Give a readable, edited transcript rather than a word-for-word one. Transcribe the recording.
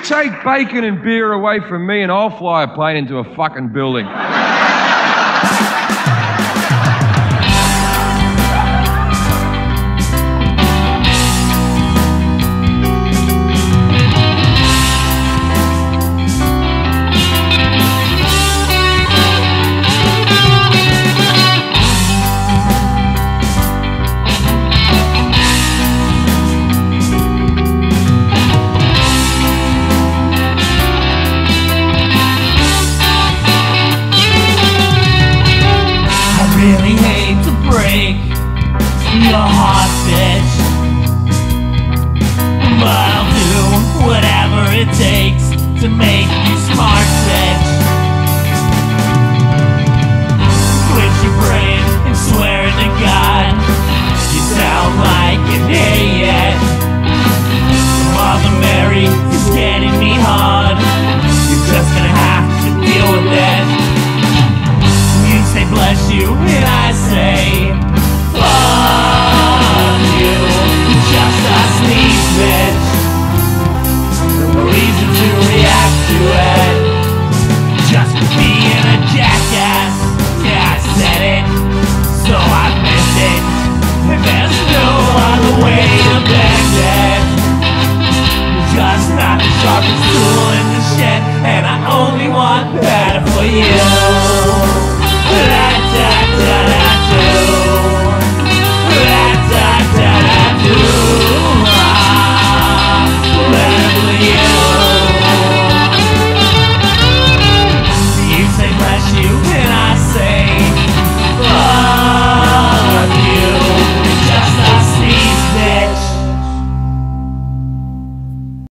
You take bacon and beer away from me and I'll fly a plane into a fucking building. Really hate to break your heart, bitch, but I'll do whatever it takes to make you smart, bitch. Quit your brain and swear to God you sound like an idiot. Mother Mary is getting me hard. You're just gonna have to deal with it. Say bless you, and I say fuck you. Just a sneeze, bitch. No reason to react to it. Just being a jackass. Yeah, I said it, so I meant it. And there's no other way to bend it. You're just not the sharpest tool in the shed, and I only want better for you.